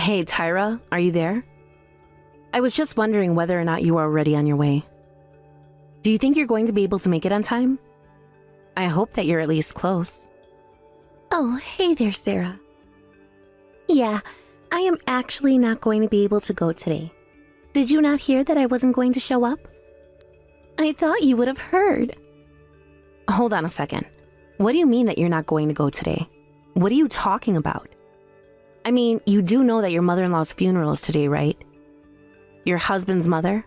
Hey, Tyra, are you there? I was just wondering whether or not you are already on your way. Do you think you're going to be able to make it on time? I hope that you're at least close. Oh, hey there, Sarah. Yeah, I am actually not going to be able to go today. Did you not hear that I wasn't going to show up? I thought you would have heard. Hold on a second. What do you mean that you're not going to go today? What are you talking about? I mean, you do know that your mother-in-law's funeral is today, right? Your husband's mother?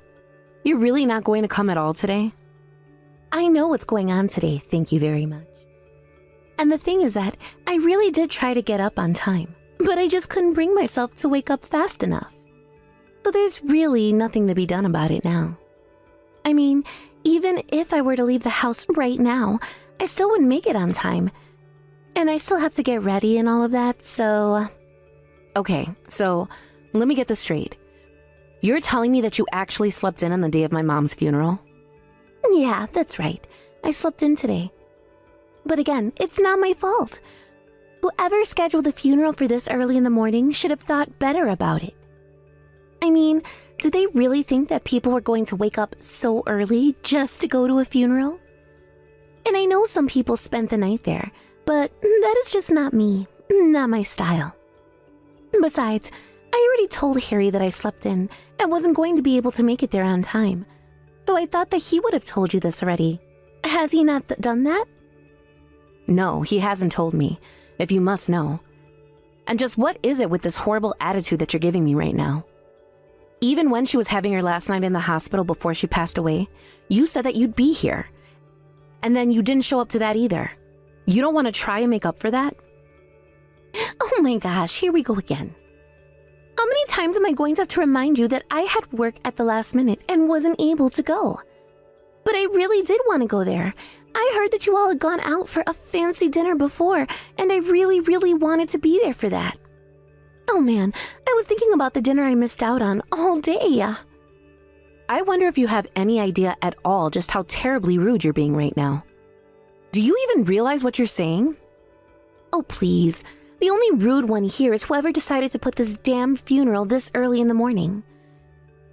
You're really not going to come at all today? I know what's going on today, thank you very much. And the thing is that I really did try to get up on time, but I just couldn't bring myself to wake up fast enough. So there's really nothing to be done about it now. I mean, even if I were to leave the house right now, I still wouldn't make it on time. And I still have to get ready and all of that, so... Okay, so let me get this straight. You're telling me that you actually slept in on the day of my mom's funeral? Yeah, that's right. I slept in today. But again, it's not my fault. Whoever scheduled the funeral for this early in the morning should have thought better about it. I mean, did they really think that people were going to wake up so early just to go to a funeral? And I know some people spent the night there, but that is just not me, not my style. Besides, I already told Harry that I slept in and wasn't going to be able to make it there on time. So I thought that he would have told you this already. Has he not done that? No, he hasn't told me, if you must know. And just what is it with this horrible attitude that you're giving me right now? Even when she was having her last night in the hospital before she passed away, you said that you'd be here. And then you didn't show up to that either. You don't want to try and make up for that? Oh my gosh, here we go again. How many times am I going to have to remind you that I had work at the last minute and wasn't able to go? But I really did want to go there. I heard that you all had gone out for a fancy dinner before, and I really wanted to be there for that. Oh man, I was thinking about the dinner I missed out on all day. I wonder if you have any idea at all just how terribly rude you're being right now. Do you even realize what you're saying? Oh please. The only rude one here is whoever decided to put this damn funeral this early in the morning.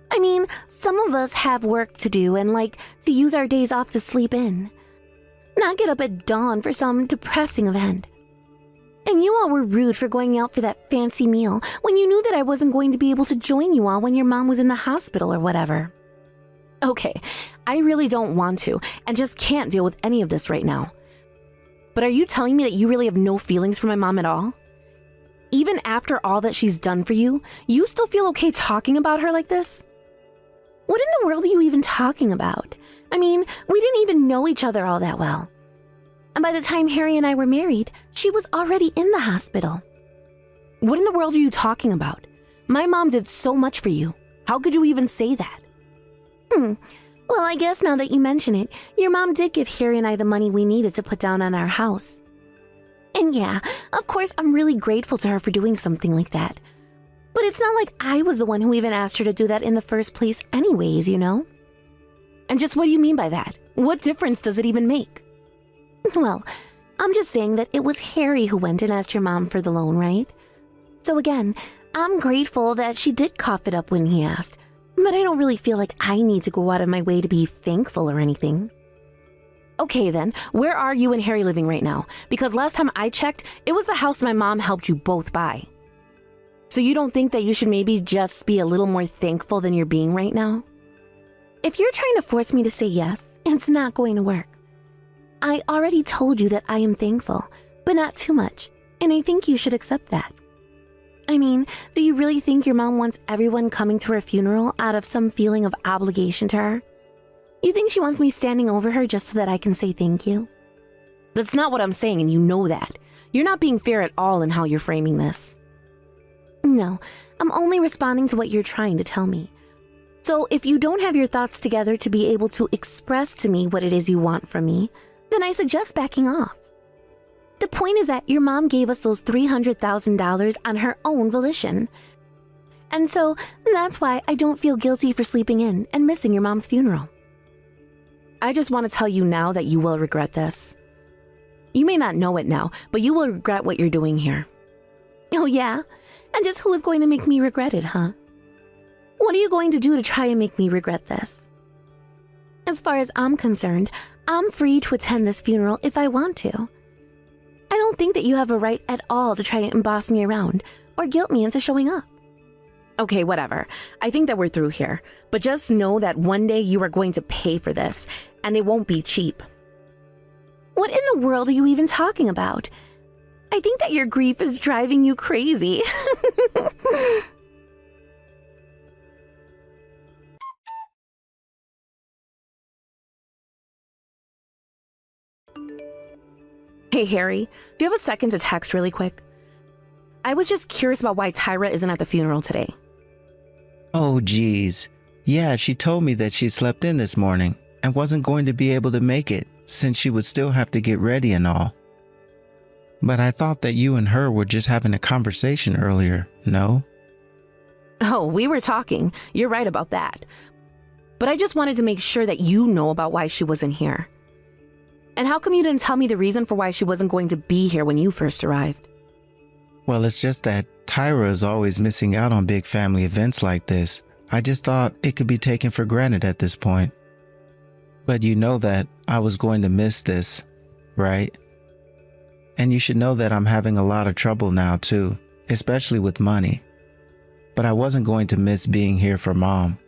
I mean, some of us have work to do and like to use our days off to sleep in. Not get up at dawn for some depressing event. And you all were rude for going out for that fancy meal when you knew that I wasn't going to be able to join you all when your mom was in the hospital or whatever. Okay, I really don't want to and just can't deal with any of this right now. But are you telling me that you really have no feelings for my mom at all? Even after all that she's done for you, you still feel okay talking about her like this? What in the world are you even talking about? I mean, we didn't even know each other all that well. And by the time Harry and I were married, she was already in the hospital. What in the world are you talking about? My mom did so much for you. How could you even say that? Well, I guess now that you mention it, your mom did give Harry and I the money we needed to put down on our house. And yeah, of course, I'm really grateful to her for doing something like that. But it's not like I was the one who even asked her to do that in the first place anyways, you know? And just what do you mean by that? What difference does it even make? Well, I'm just saying that it was Harry who went and asked your mom for the loan, right? So again, I'm grateful that she did cough it up when he asked, but I don't really feel like I need to go out of my way to be thankful or anything. Okay then, where are you and Harry living right now? Because last time I checked, it was the house my mom helped you both buy. So you don't think that you should maybe just be a little more thankful than you're being right now? If you're trying to force me to say yes, it's not going to work. I already told you that I am thankful, but not too much, and I think you should accept that. I mean, do you really think your mom wants everyone coming to her funeral out of some feeling of obligation to her? You think she wants me standing over her just so that I can say thank you? That's not what I'm saying, and you know that. You're not being fair at all in how you're framing this. No, I'm only responding to what you're trying to tell me. So if you don't have your thoughts together to be able to express to me what it is you want from me, then I suggest backing off. The point is that your mom gave us those $300,000 on her own volition. And so that's why I don't feel guilty for sleeping in and missing your mom's funeral. I just want to tell you now that you will regret this. You may not know it now, but you will regret what you're doing here. Oh yeah? And just who is going to make me regret it, huh? What are you going to do to try and make me regret this? As far as I'm concerned, I'm free to attend this funeral if I want to. I don't think that you have a right at all to try and boss me around or guilt me into showing up. Okay, whatever. I think that we're through here. But just know that one day you are going to pay for this, and it won't be cheap. What in the world are you even talking about? I think that your grief is driving you crazy. Hey, Harry, do you have a second to text really quick? I was just curious about why Tyra isn't at the funeral today. Oh, geez. Yeah, she told me that she slept in this morning and wasn't going to be able to make it since she would still have to get ready and all. But I thought that you and her were just having a conversation earlier, no? Oh, we were talking. You're right about that. But I just wanted to make sure that you know about why she wasn't here. And how come you didn't tell me the reason for why she wasn't going to be here when you first arrived? Well, it's just that Tyra is always missing out on big family events like this. I just thought it could be taken for granted at this point. But you know that I was going to miss this, right? And you should know that I'm having a lot of trouble now too, especially with money. But I wasn't going to miss being here for Mom.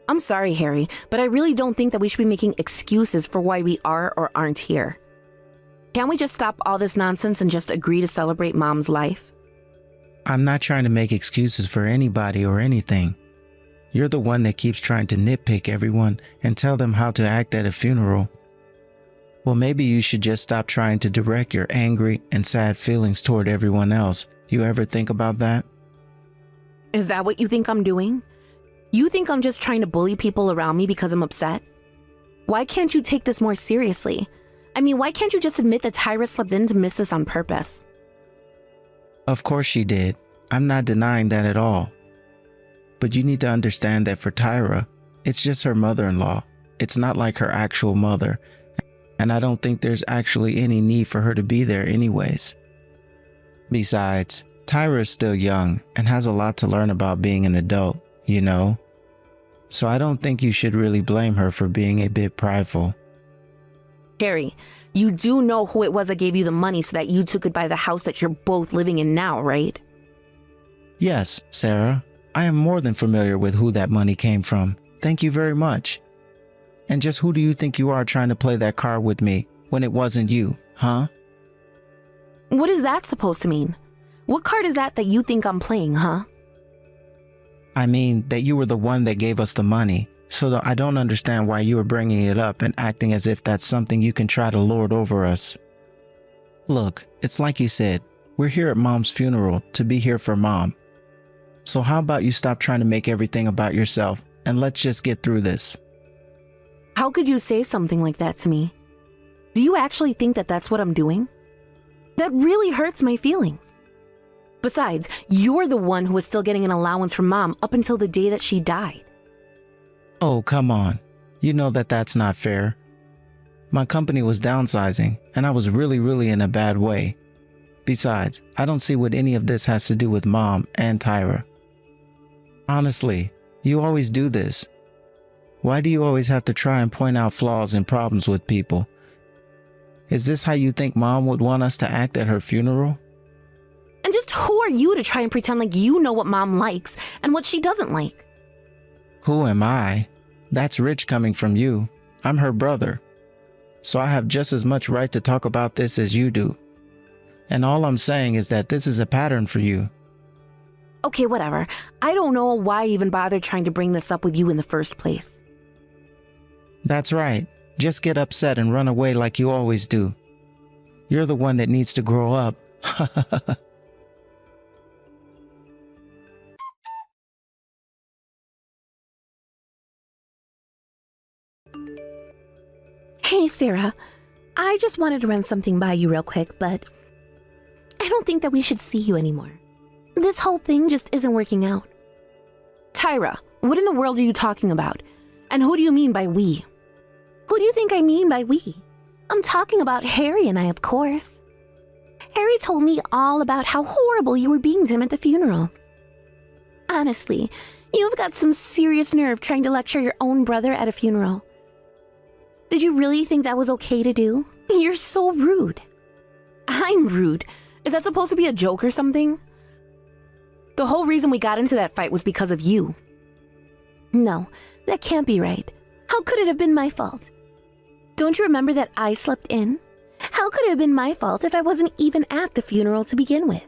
I'm sorry, Harry, but I really don't think that we should be making excuses for why we are or aren't here. Can't we just stop all this nonsense and just agree to celebrate Mom's life? I'm not trying to make excuses for anybody or anything. You're the one that keeps trying to nitpick everyone and tell them how to act at a funeral. Well, maybe you should just stop trying to direct your angry and sad feelings toward everyone else. You ever think about that? Is that what you think I'm doing? You think I'm just trying to bully people around me because I'm upset? Why can't you take this more seriously? I mean, why can't you just admit that Tyra slept in to miss this on purpose? Of course she did. I'm not denying that at all. But you need to understand that for Tyra, it's just her mother-in-law. It's not like her actual mother. And I don't think there's actually any need for her to be there anyways. Besides, Tyra is still young and has a lot to learn about being an adult, you know? So I don't think you should really blame her for being a bit prideful. Harry, you do know who it was that gave you the money so that you two could buy the house that you're both living in now, right? Yes, Sarah. I am more than familiar with who that money came from. Thank you very much. And just who do you think you are trying to play that card with me when it wasn't you, huh? What is that supposed to mean? What card is that you think I'm playing, huh? I mean that you were the one that gave us the money, so I don't understand why you were bringing it up and acting as if that's something you can try to lord over us. Look, it's like you said, we're here at Mom's funeral to be here for Mom. So how about you stop trying to make everything about yourself and let's just get through this. How could you say something like that to me? Do you actually think that that's what I'm doing? That really hurts my feelings. Besides, you're the one who was still getting an allowance from Mom up until the day that she died. Oh, come on. You know that that's not fair. My company was downsizing and I was really in a bad way. Besides, I don't see what any of this has to do with Mom and Tyra. Honestly, you always do this. Why do you always have to try and point out flaws and problems with people? Is this how you think Mom would want us to act at her funeral? And just who are you to try and pretend like you know what Mom likes and what she doesn't like? Who am I? That's rich coming from you. I'm her brother. So I have just as much right to talk about this as you do. And all I'm saying is that this is a pattern for you. Okay, whatever. I don't know why I even bothered trying to bring this up with you in the first place. That's right. Just get upset and run away like you always do. You're the one that needs to grow up. Hey, Sarah. I just wanted to run something by you real quick, but I don't think that we should see you anymore. This whole thing just isn't working out. Tyra, what in the world are you talking about? And who do you mean by we? Who do you think I mean by we? I'm talking about Harry and I, of course. Harry told me all about how horrible you were being to him at the funeral. Honestly, you've got some serious nerve trying to lecture your own brother at a funeral. Did you really think that was okay to do? You're so rude. I'm rude. Is that supposed to be a joke or something? The whole reason we got into that fight was because of you. No, that can't be right. How could it have been my fault? Don't you remember that I slept in? How could it have been my fault if I wasn't even at the funeral to begin with?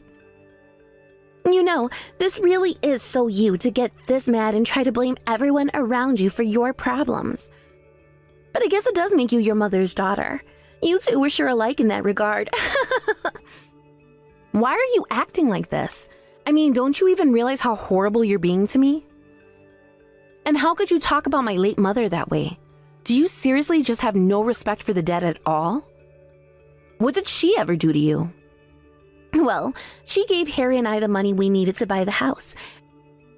You know, this really is so you to get this mad and try to blame everyone around you for your problems. But I guess it does make you your mother's daughter. You two were sure alike in that regard. Why are you acting like this? I mean, don't you even realize how horrible you're being to me? And how could you talk about my late mother that way? Do you seriously just have no respect for the dead at all? What did she ever do to you? Well, she gave Harry and I the money we needed to buy the house.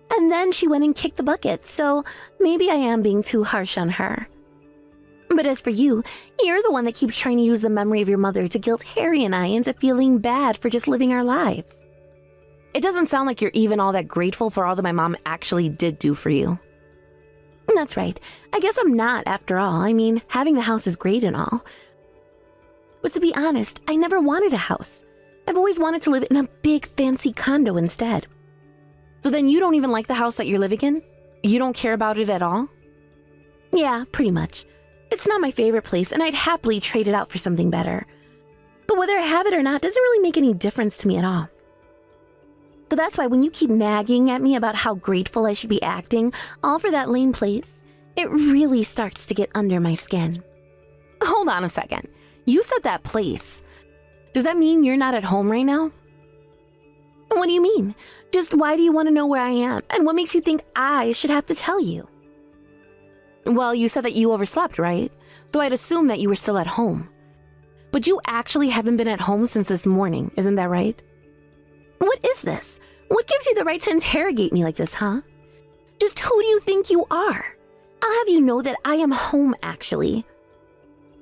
And then she went and kicked the bucket, so maybe I am being too harsh on her. But as for you, you're the one that keeps trying to use the memory of your mother to guilt Harry and I into feeling bad for just living our lives. It doesn't sound like you're even all that grateful for all that my mom actually did do for you. That's right. I guess I'm not, after all. I mean, having the house is great and all. But to be honest, I never wanted a house. I've always wanted to live in a big, fancy condo instead. So then you don't even like the house that you're living in? You don't care about it at all? Yeah, pretty much. It's not my favorite place, and I'd happily trade it out for something better. But whether I have it or not doesn't really make any difference to me at all. So that's why when you keep nagging at me about how grateful I should be acting, all for that lame place, it really starts to get under my skin. Hold on a second. You said that place. Does that mean you're not at home right now? What do you mean? Just why do you want to know where I am, and what makes you think I should have to tell you? Well, you said that you overslept, right? So I'd assume that you were still at home. But you actually haven't been at home since this morning, isn't that right? What is this? What gives you the right to interrogate me like this, huh? Just who do you think you are? I'll have you know that I am home, actually.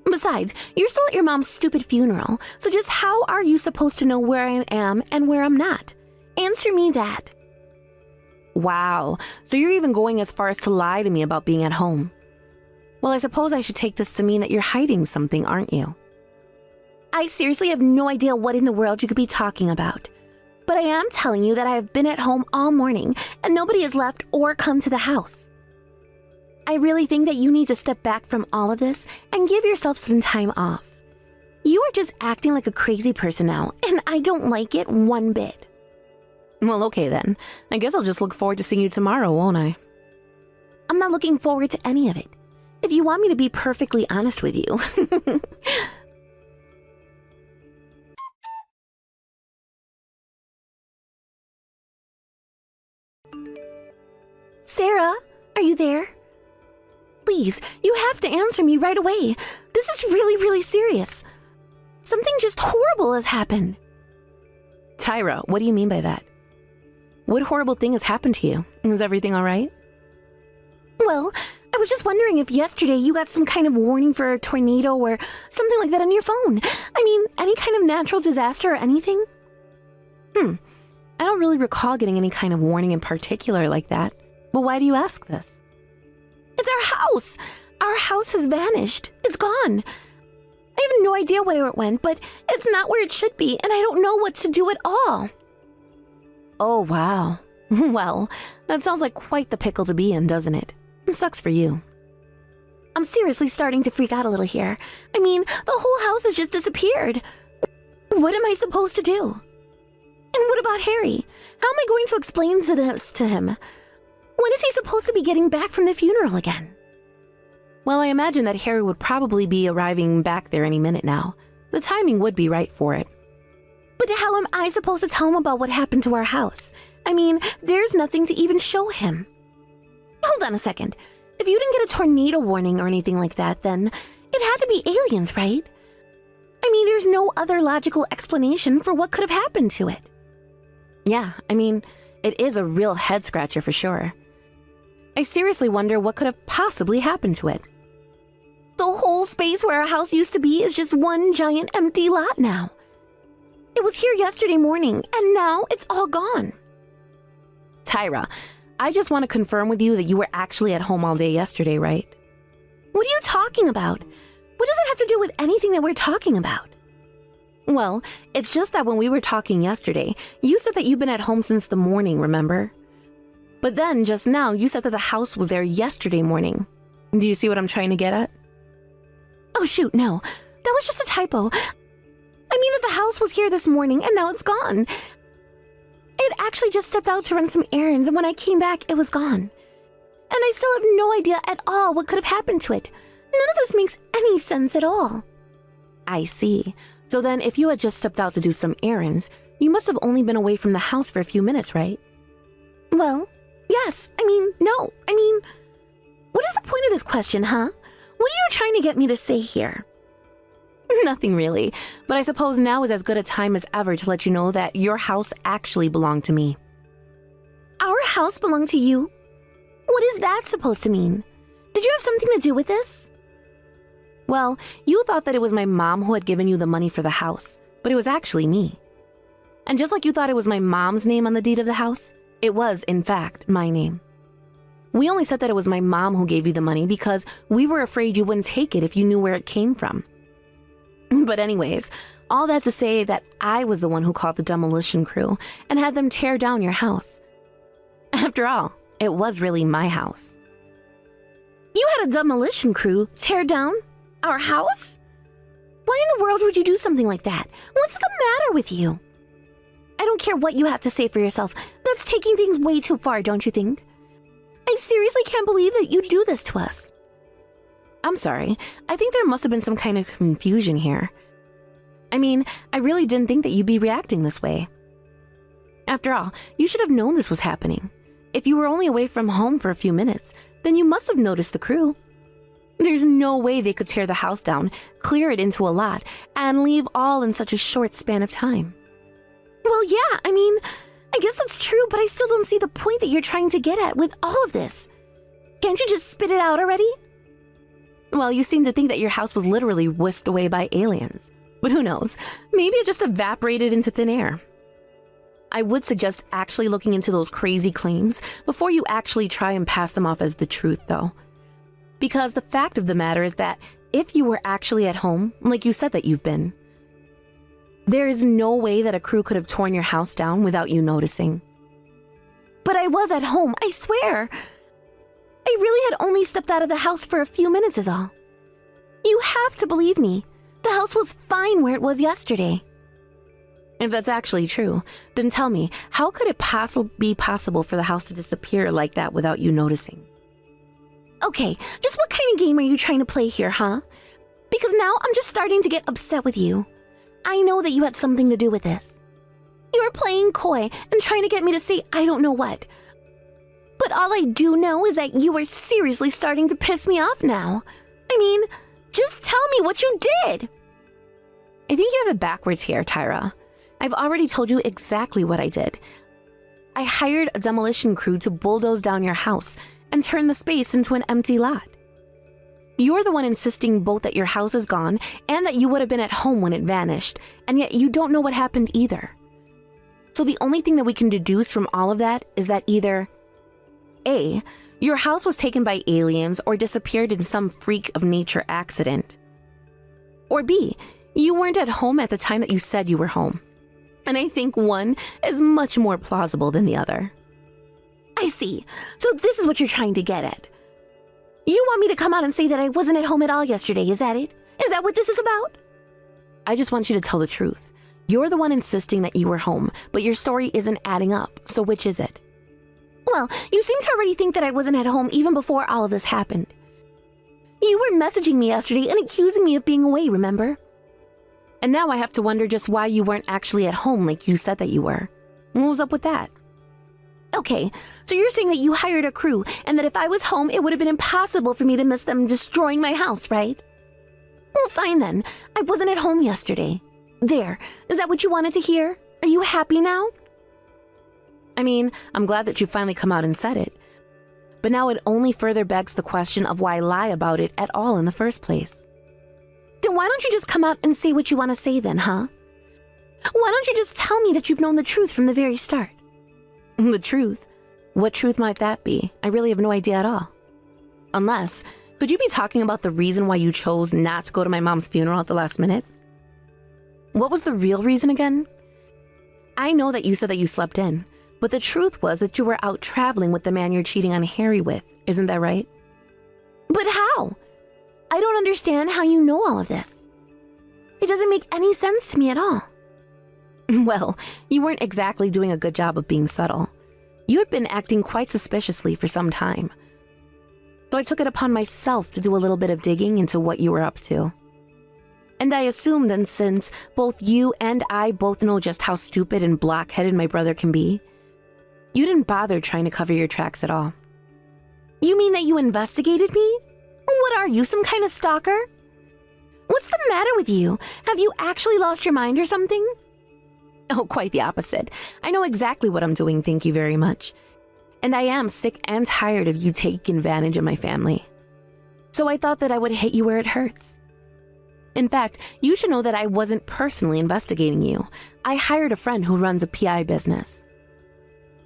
Besides, you're still at your mom's stupid funeral, so just how are you supposed to know where I am and where I'm not? Answer me that. Wow, so you're even going as far as to lie to me about being at home. Well, I suppose I should take this to mean that you're hiding something, aren't you? I seriously have no idea what in the world you could be talking about. But I am telling you that I have been at home all morning, and nobody has left or come to the house. I really think that you need to step back from all of this and give yourself some time off. You are just acting like a crazy person now, and I don't like it one bit. Well, okay then. I guess I'll just look forward to seeing you tomorrow, won't I? I'm not looking forward to any of it. If you want me to be perfectly honest with you. Sarah, are you there? Please, you have to answer me right away. This is really, really serious. Something just horrible has happened. Tyra, what do you mean by that? What horrible thing has happened to you? Is everything all right? Well, I was just wondering if yesterday you got some kind of warning for a tornado or something like that on your phone. I mean, any kind of natural disaster or anything? I don't really recall getting any kind of warning in particular like that. But why do you ask this? It's our house! Our house has vanished. It's gone. I have no idea where it went, but it's not where it should be, and I don't know what to do at all. Oh, wow. Well, that sounds like quite the pickle to be in, doesn't it? It sucks for you. I'm seriously starting to freak out a little here. I mean, the whole house has just disappeared. What am I supposed to do? And what about Harry? How am I going to explain this to him? When is he supposed to be getting back from the funeral again? Well, I imagine that Harry would probably be arriving back there any minute now. The timing would be right for it. But how am I supposed to tell him about what happened to our house? I mean, there's nothing to even show him. Hold on a second. If you didn't get a tornado warning or anything like that, then it had to be aliens, right? I mean, there's no other logical explanation for what could have happened to it. Yeah, I mean, it is a real head-scratcher for sure. I seriously wonder what could have possibly happened to it. The whole space where our house used to be is just one giant empty lot now. It was here yesterday morning, and now it's all gone. Tyra, I just want to confirm with you that you were actually at home all day yesterday, right? What are you talking about? What does it have to do with anything that we're talking about? Well, it's just that when we were talking yesterday, you said that you've been at home since the morning, remember? But then, just now, you said that the house was there yesterday morning. Do you see what I'm trying to get at? Oh shoot, no. That was just a typo. I mean that the house was here this morning and now it's gone. I had actually just stepped out to run some errands, and when I came back, it was gone. And I still have no idea at all what could have happened to it. None of this makes any sense at all. I see. So then, if you had just stepped out to do some errands, you must have only been away from the house for a few minutes, right? Well, yes. No. What is the point of this question, huh? What are you trying to get me to say here? Nothing really, but I suppose now is as good a time as ever to let you know that your house actually belonged to me. Our house belonged to you? What is that supposed to mean? Did you have something to do with this? Well, you thought that it was my mom who had given you the money for the house, but it was actually me. And just like you thought it was my mom's name on the deed of the house, it was, in fact, my name. We only said that it was my mom who gave you the money because we were afraid you wouldn't take it if you knew where it came from. But anyways, all that to say that I was the one who called the demolition crew and had them tear down your house. After all, it was really my house. You had a demolition crew tear down our house? Why in the world would you do something like that? What's the matter with you? I don't care what you have to say for yourself. That's taking things way too far, don't you think? I seriously can't believe that you do this to us. I'm sorry. I think there must have been some kind of confusion here. I mean, I really didn't think that you'd be reacting this way. After all, you should have known this was happening. If you were only away from home for a few minutes, then you must have noticed the crew. There's no way they could tear the house down, clear it into a lot, and leave all in such a short span of time. Well, yeah, I guess that's true, but I still don't see the point that you're trying to get at with all of this. Can't you just spit it out already? Well, you seem to think that your house was literally whisked away by aliens. But who knows? Maybe it just evaporated into thin air. I would suggest actually looking into those crazy claims before you actually try and pass them off as the truth, though. Because the fact of the matter is that if you were actually at home, like you said that you've been, there is no way that a crew could have torn your house down without you noticing. But I was at home, I swear. I really had only stepped out of the house for a few minutes is all. You have to believe me. The house was fine where it was yesterday. If that's actually true, then tell me, how could it be possible for the house to disappear like that without you noticing? Okay, just what kind of game are you trying to play here, huh? Because now I'm just starting to get upset with you. I know that you had something to do with this. You were playing coy and trying to get me to say I don't know what. But all I do know is that you are seriously starting to piss me off now. Just tell me what you did. I think you have it backwards here, Tyra. I've already told you exactly what I did. I hired a demolition crew to bulldoze down your house and turn the space into an empty lot. You're the one insisting both that your house is gone and that you would have been at home when it vanished, and yet you don't know what happened either. So the only thing that we can deduce from all of that is that either A, your house was taken by aliens or disappeared in some freak of nature accident, or B, you weren't at home at the time that you said you were home. And I think one is much more plausible than the other. I see. So this is what you're trying to get at. You want me to come out and say that I wasn't at home at all yesterday, is that it? Is that what this is about? I just want you to tell the truth. You're the one insisting that you were home, but your story isn't adding up, so which is it? Well, you seem to already think that I wasn't at home even before all of this happened. You were messaging me yesterday and accusing me of being away, remember? And now I have to wonder just why you weren't actually at home like you said that you were. What was up with that? Okay, so you're saying that you hired a crew and that if I was home, it would have been impossible for me to miss them destroying my house, right? Well, fine then. I wasn't at home yesterday. There. Is that what you wanted to hear? Are you happy now? I'm glad that you finally come out and said it. But now it only further begs the question of why lie about it at all in the first place. Then why don't you just come out and say what you want to say then, huh? Why don't you just tell me that you've known the truth from the very start? The truth? What truth might that be? I really have no idea at all. Unless, could you be talking about the reason why you chose not to go to my mom's funeral at the last minute? What was the real reason again? I know that you said that you slept in, but the truth was that you were out traveling with the man you're cheating on Harry with. Isn't that right? But how? I don't understand how you know all of this. It doesn't make any sense to me at all. Well, you weren't exactly doing a good job of being subtle. You had been acting quite suspiciously for some time. So I took it upon myself to do a little bit of digging into what you were up to. And I assumed then, since both you and I both know just how stupid and blockheaded my brother can be, you didn't bother trying to cover your tracks at all. You mean that you investigated me? What are you, some kind of stalker? What's the matter with you? Have you actually lost your mind or something? Oh, quite the opposite. I know exactly what I'm doing, thank you very much. And I am sick and tired of you taking advantage of my family. So I thought that I would hit you where it hurts. In fact, you should know that I wasn't personally investigating you. I hired a friend who runs a PI business.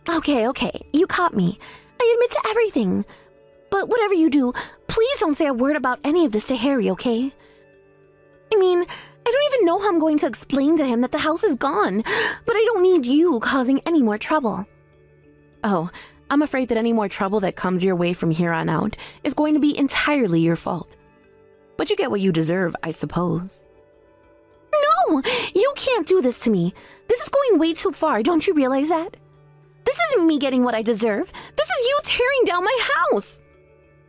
Okay, you caught me. I admit to everything. But whatever you do, please don't say a word about any of this to Harry, okay? I mean, I don't even know how I'm going to explain to him that the house is gone, but I don't need you causing any more trouble. Oh, I'm afraid that any more trouble that comes your way from here on out is going to be entirely your fault. But you get what you deserve, I suppose. No! You can't do this to me. This is going way too far, don't you realize that? This isn't me getting what I deserve. This is you tearing down my house.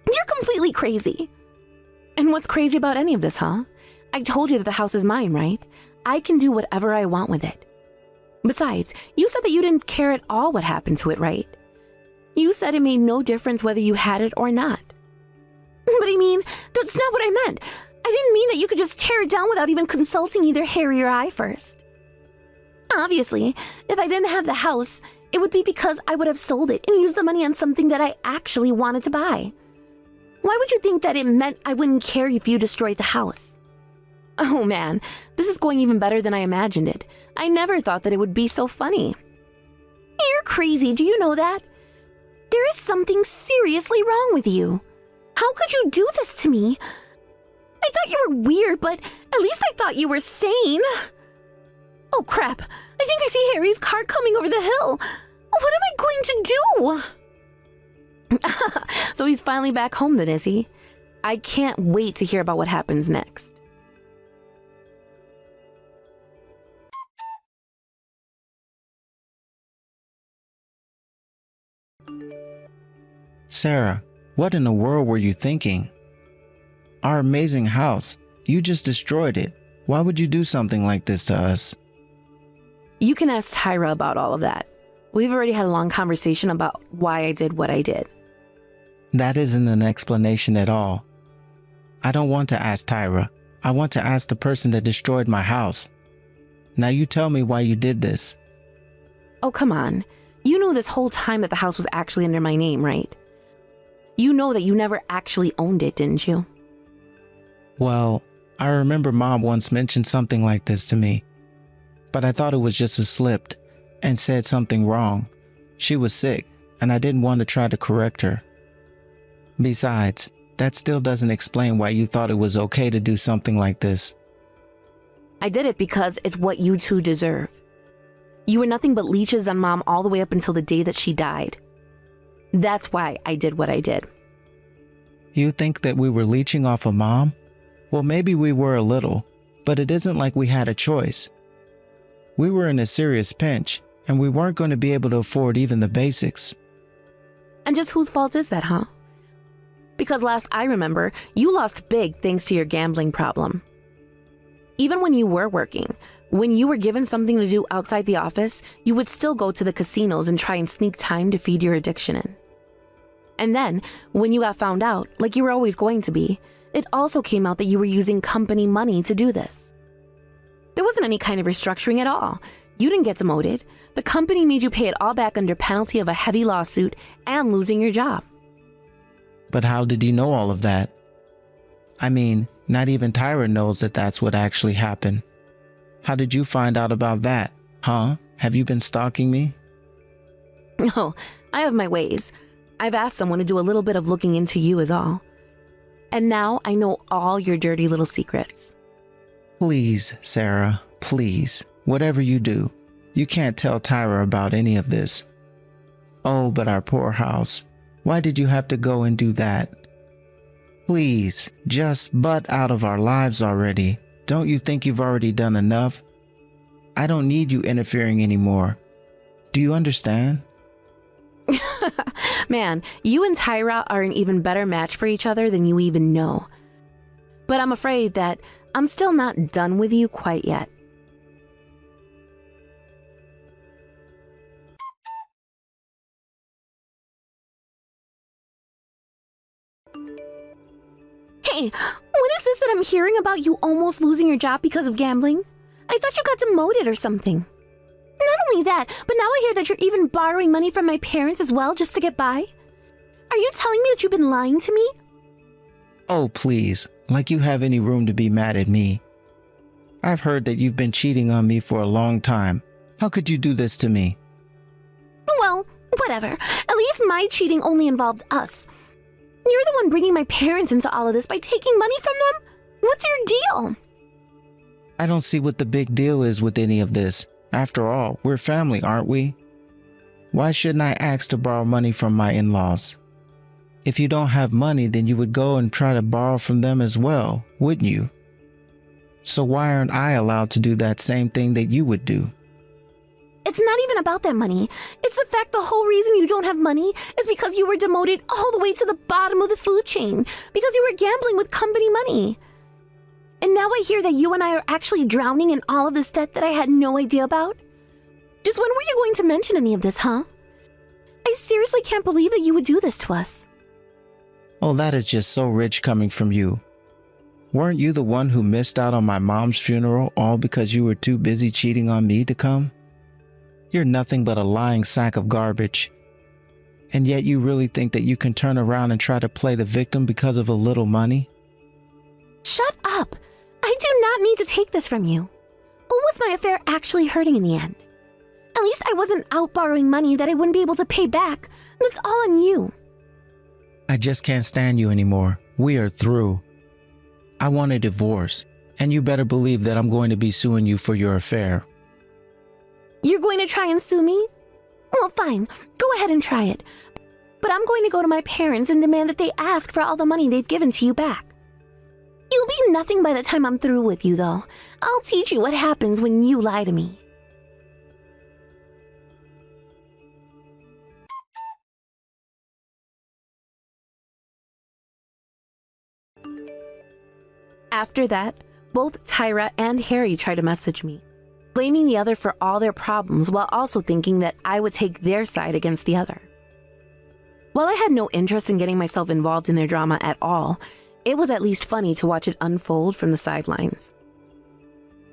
You're completely crazy. And what's crazy about any of this, huh? I told you that the house is mine, right? I can do whatever I want with it. Besides, you said that you didn't care at all what happened to it, right? You said it made no difference whether you had it or not. But I mean, that's not what I meant. I didn't mean that you could just tear it down without even consulting either Harry or I first. Obviously, if I didn't have the house, it would be because I would have sold it and used the money on something that I actually wanted to buy. Why would you think that it meant I wouldn't care if you destroyed the house? Oh man, this is going even better than I imagined it. I never thought that it would be so funny. You're crazy, do you know that? There is something seriously wrong with you. How could you do this to me? I thought you were weird, but at least I thought you were sane. Oh crap, I think I see Harry's car coming over the hill. What am I going to do? So he's finally back home then, is he? I can't wait to hear about what happens next. Sarah, what in the world were you thinking? Our amazing house, you just destroyed it. Why would you do something like this to us? You can ask Tyra about all of that. We've already had a long conversation about why I did what I did. That isn't an explanation at all. I don't want to ask Tyra. I want to ask the person that destroyed my house. Now you tell me why you did this. Oh, come on. You knew this whole time that the house was actually under my name, right? You know that you never actually owned it, didn't you? Well, I remember Mom once mentioned something like this to me, but I thought it was just a slip and said something wrong. She was sick, and I didn't want to try to correct her. Besides, that still doesn't explain why you thought it was okay to do something like this. I did it because it's what you two deserve. You were nothing but leeches on Mom all the way up until the day that she died. That's why I did what I did. You think that we were leeching off of Mom? Well, maybe we were a little, but it isn't like we had a choice. We were in a serious pinch, and we weren't going to be able to afford even the basics. And just whose fault is that, huh? Because last I remember, you lost big thanks to your gambling problem. Even when you were working, when you were given something to do outside the office, you would still go to the casinos and try and sneak time to feed your addiction in. And then, when you got found out, like you were always going to be, it also came out that you were using company money to do this. There wasn't any kind of restructuring at all. You didn't get demoted. The company made you pay it all back under penalty of a heavy lawsuit and losing your job. But how did you know all of that? I mean, not even Tyra knows that that's what actually happened. How did you find out about that? Huh? Have you been stalking me? No, I have my ways. I've asked someone to do a little bit of looking into you is all. And now I know all your dirty little secrets. Please, Sarah, please. Whatever you do, you can't tell Tyra about any of this. Oh, but our poor house. Why did you have to go and do that? Please, just butt out of our lives already. Don't you think you've already done enough? I don't need you interfering anymore. Do you understand? Man, you and Tyra are an even better match for each other than you even know. But I'm afraid that I'm still not done with you quite yet. Hey, what is this that I'm hearing about you almost losing your job because of gambling? I thought you got demoted or something. Not only that, but now I hear that you're even borrowing money from my parents as well just to get by. Are you telling me that you've been lying to me? Oh, please, like you have any room to be mad at me. I've heard that you've been cheating on me for a long time. How could you do this to me? Well, whatever. At least my cheating only involved us. You're the one bringing my parents into all of this by taking money from them? What's your deal? I don't see what the big deal is with any of this. After all, we're family, aren't we? Why shouldn't I ask to borrow money from my in-laws? If you don't have money, then you would go and try to borrow from them as well, wouldn't you? So why aren't I allowed to do that same thing that you would do? It's not even about that money. It's the fact the whole reason you don't have money is because you were demoted all the way to the bottom of the food chain because you were gambling with company money. And now I hear that you and I are actually drowning in all of this debt that I had no idea about. Just when were you going to mention any of this, huh? I seriously can't believe that you would do this to us. Oh, that is just so rich coming from you. Weren't you the one who missed out on my mom's funeral all because you were too busy cheating on me to come? You're nothing but a lying sack of garbage. And yet you really think that you can turn around and try to play the victim because of a little money? Shut up! I do not need to take this from you. Who was my affair actually hurting in the end? At least I wasn't out borrowing money that I wouldn't be able to pay back. That's all on you. I just can't stand you anymore. We are through. I want a divorce, and you better believe that I'm going to be suing you for your affair. You're going to try and sue me? Well, fine. Go ahead and try it. But I'm going to go to my parents and demand that they ask for all the money they've given to you back. You'll be nothing by the time I'm through with you, though. I'll teach you what happens when you lie to me. After that, both Tyra and Harry tried to message me, blaming the other for all their problems while also thinking that I would take their side against the other. While I had no interest in getting myself involved in their drama at all, it was at least funny to watch it unfold from the sidelines.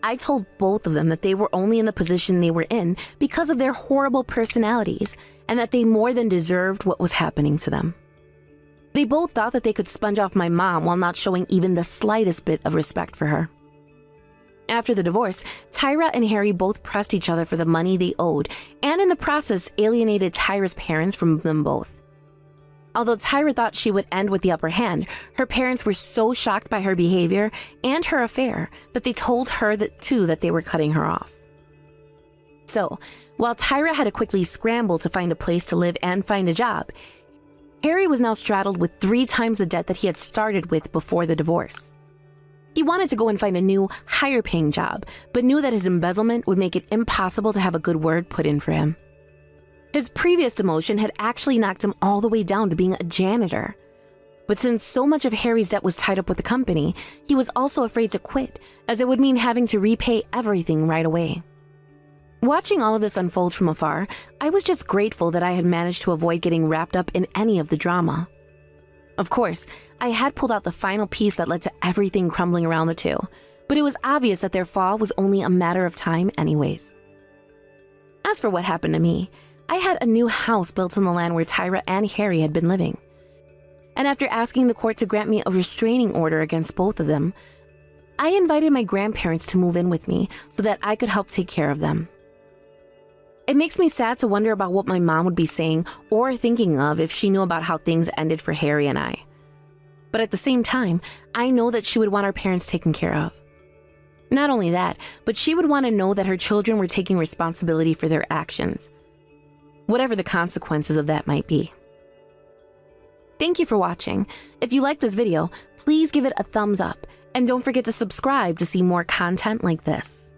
I told both of them that they were only in the position they were in because of their horrible personalities and that they more than deserved what was happening to them. They both thought that they could sponge off my mom while not showing even the slightest bit of respect for her. After the divorce, Tyra and Harry both pressed each other for the money they owed and in the process alienated Tyra's parents from them both. Although Tyra thought she would end with the upper hand, her parents were so shocked by her behavior and her affair that they told her that they were cutting her off. So, while Tyra had to quickly scramble to find a place to live and find a job, Harry was now straddled with 3 times the debt that he had started with before the divorce. He wanted to go and find a new, higher-paying job, but knew that his embezzlement would make it impossible to have a good word put in for him. His previous demotion had actually knocked him all the way down to being a janitor. But since so much of Harry's debt was tied up with the company, he was also afraid to quit, as it would mean having to repay everything right away. Watching all of this unfold from afar, I was just grateful that I had managed to avoid getting wrapped up in any of the drama. Of course, I had pulled out the final piece that led to everything crumbling around the two, but it was obvious that their fall was only a matter of time anyways. As for what happened to me, I had a new house built on the land where Tyra and Harry had been living. And after asking the court to grant me a restraining order against both of them, I invited my grandparents to move in with me so that I could help take care of them. It makes me sad to wonder about what my mom would be saying or thinking of if she knew about how things ended for Harry and I. But at the same time, I know that she would want our parents taken care of. Not only that, but she would want to know that her children were taking responsibility for their actions, whatever the consequences of that might be. Thank you for watching. If you liked this video, please give it a thumbs up and don't forget to subscribe to see more content like this.